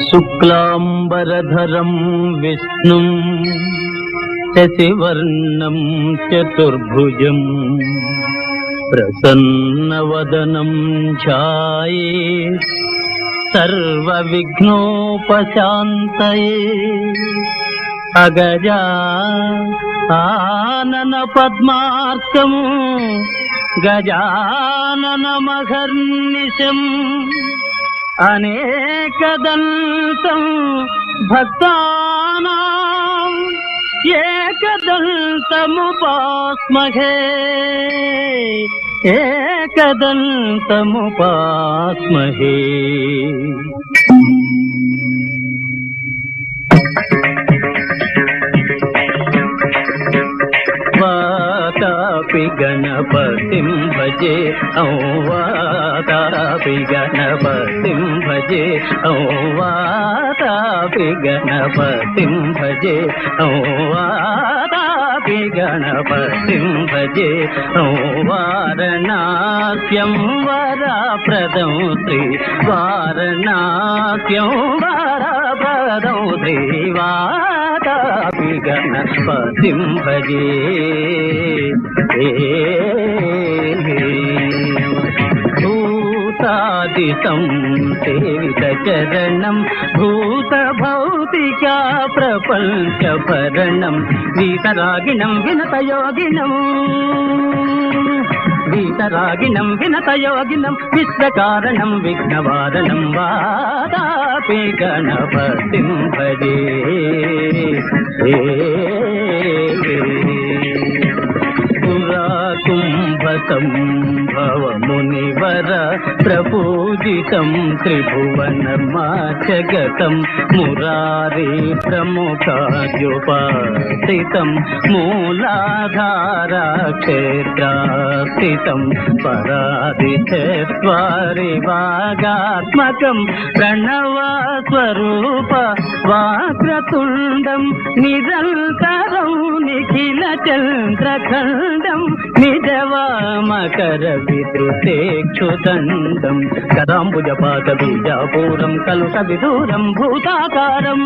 శుక్లాంబరధరం విష్ణుం శశివర్ణం చతుర్భుజం ప్రసన్నవదనం ధ్యాయేత్ సర్వవిఘ్నోపశాంతయే. అగజా ఆనన పద్మార్కము గజాననమహర్నిశం అనేకదంతం భక్తానాం ఏకదంతముపాస్మహే ఏకదంతముపాస్మహే. వాతాపి గణపతిం భజే వాతాపి గణపతిం భజే వాతాపి గణపతిం భజే వాతాపి గణపతిం భజే. వారణాస్యం వరప్రదం శ్రీ వారణాస్యం వరప్రదం శ్రీ వాతాపి గణపతిం భజే. భూతాదితం సేవిత చరణం భూత భౌతికా ప్రపంచ భరణం వీతరాగిణం వినతయోగినం వీతరాగిణం వినతయోగినం విశ్వకారణం విఘ్నవారణం వాతాపి గణపతిం భజే. కుంభసంభవ మునివర ప్రపూజితం త్రిభువనమాచగతం మురారి ప్రముఖాద్యుపాసితం మూలాధారా క్షేత్రాస్థితం పరాదిచత్వారి వాగాత్మకం ప్రణవస్వరూప వాక్రతుండం నిరంతరం నిఖిల చంద్రఖండం నిజవామకర విద్రుతేక్షుదండం కదాంబుజపాద బీజాపూరం కలుష విదూరం భూతాకారం.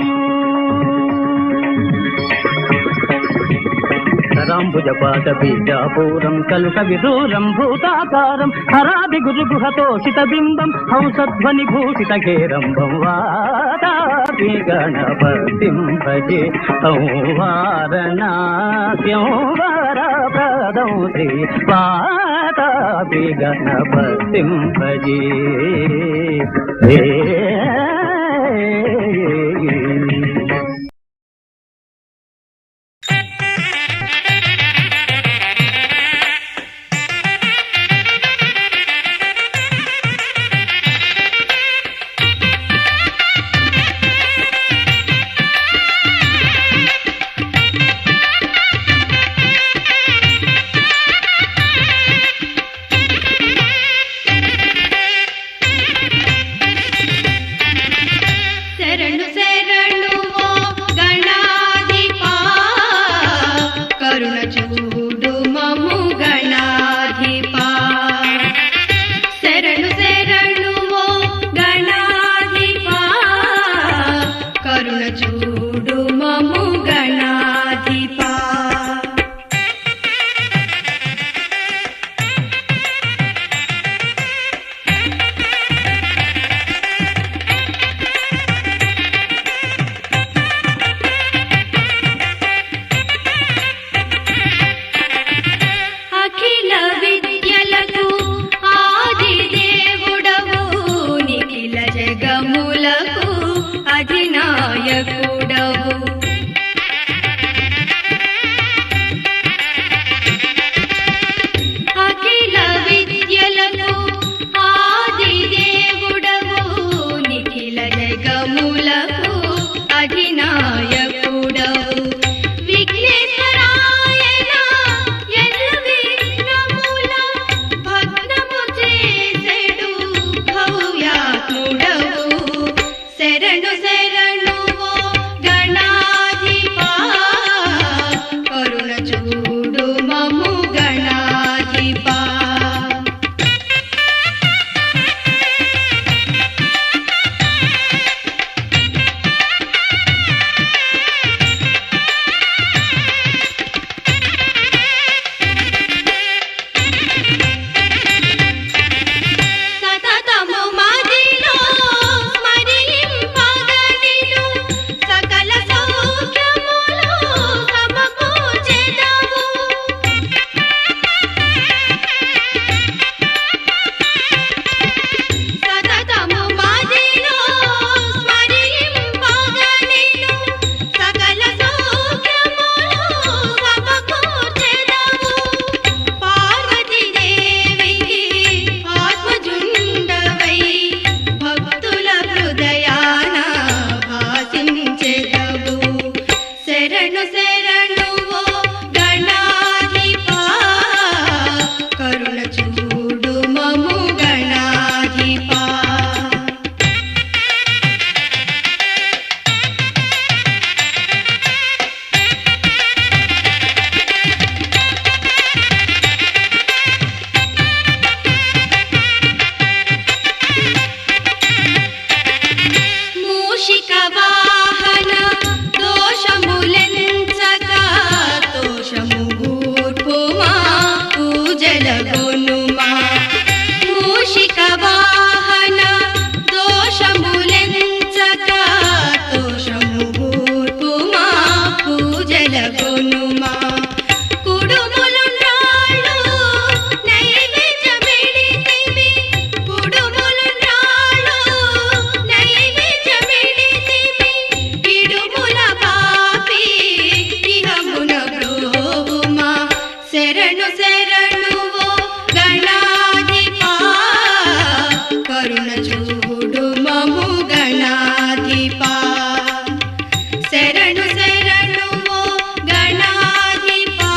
కదాంబుజపాద బీజాపూరం కలుష విదూరం భూతాకారం హరాది గురుగుహతోషిత బింబం హంసధ్వని భూషిత గేరంబం వాతాపి గణపతిం భజే. వారణాస్యం వరప్రదం శ్రీ వాతాపి గణపతిం భజే. చూడు మము గణాధిపా శరణు శరణు ఓ గణాధిపా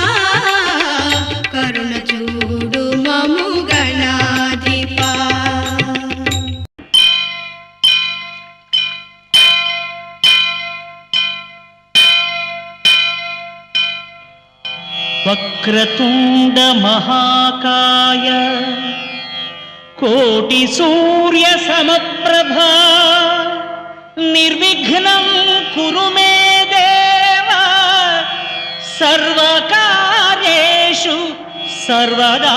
కరుణ చూడు మము గణాధిపా. వక్రతుండ మహాకాయ కోటి సూర్య సమప్రభా నిర్విఘ్నం కురు మే దేవ సర్వకార్యేషు సర్వదా.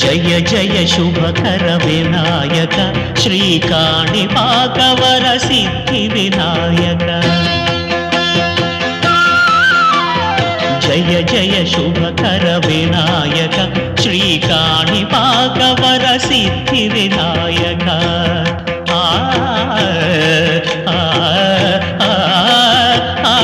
జయ జయ శుభకర వినాయక శ్రీకాణిపాకవర సిద్ధి వినాయక. జయ జయ శుభకర వినాయక శ్రీకాణిపాకవర సిద్ధి వినాయక. ఆ ఆ ఆ ఆ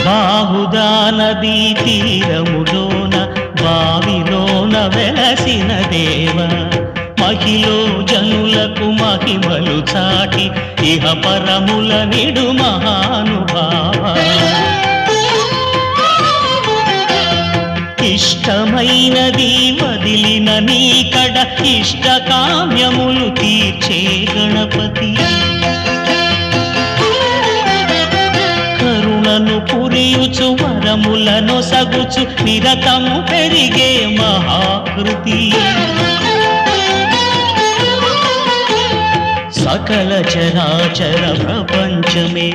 బాహుదా నదీ తీరములోన బావిలోన వెలసిన దేవ మహిలో జనులకు మహిమలు చాటి ఇహ పరముల నిడు మహానుభావ. ఇష్టమైనది వదిలిన నీకడ ఇష్ట కామ్యములు తీర్చే గణపతి. కరుణను పురియుచు వరములను సగుచు నిరతము పెరిగే మహాకృతి. సకల చరాచర ప్రపంచమే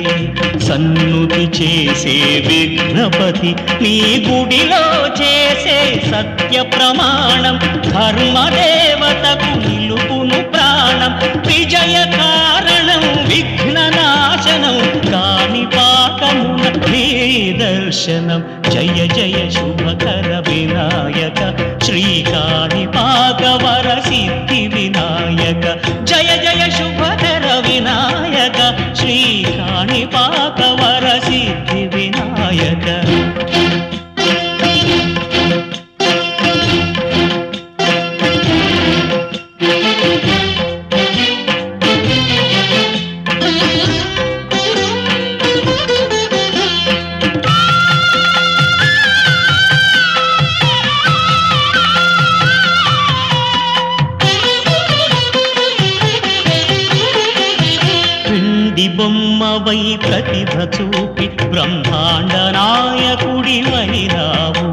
సన్నుతి చేసే విఘ్నపతి. నీ గుడిలో చేసే సత్య ప్రమాణం ధర్మదేవతకు నిలుపును ప్రాణం. విజయ కారణం విఘ్న నాశనం కాణిపాకమున నీ దర్శనం. జయ జయ శుభకర వినాయక శ్రీకాణిపాకవర సిద్ధి వినాయక. జయ జయ శుభకర వినాయక శ్రీకాణిపాకవర సిద్ధి వినాయక. బొమ్మవై ప్రతిభ చూపి బ్రహ్మాండ నాయకుడివైనావు.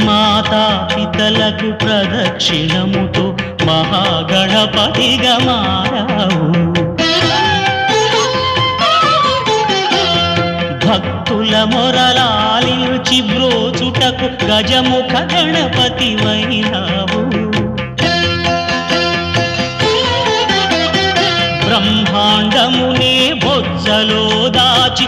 మాతా పితలకు ప్రదక్షిణముతో మహాగణపతిగా మారావు. భక్తుల మొరలాలించి బ్రోచుటకు గజముఖ గణపతివైనావు. బ్రహ్మాండమునే బొజ్జలో దాచి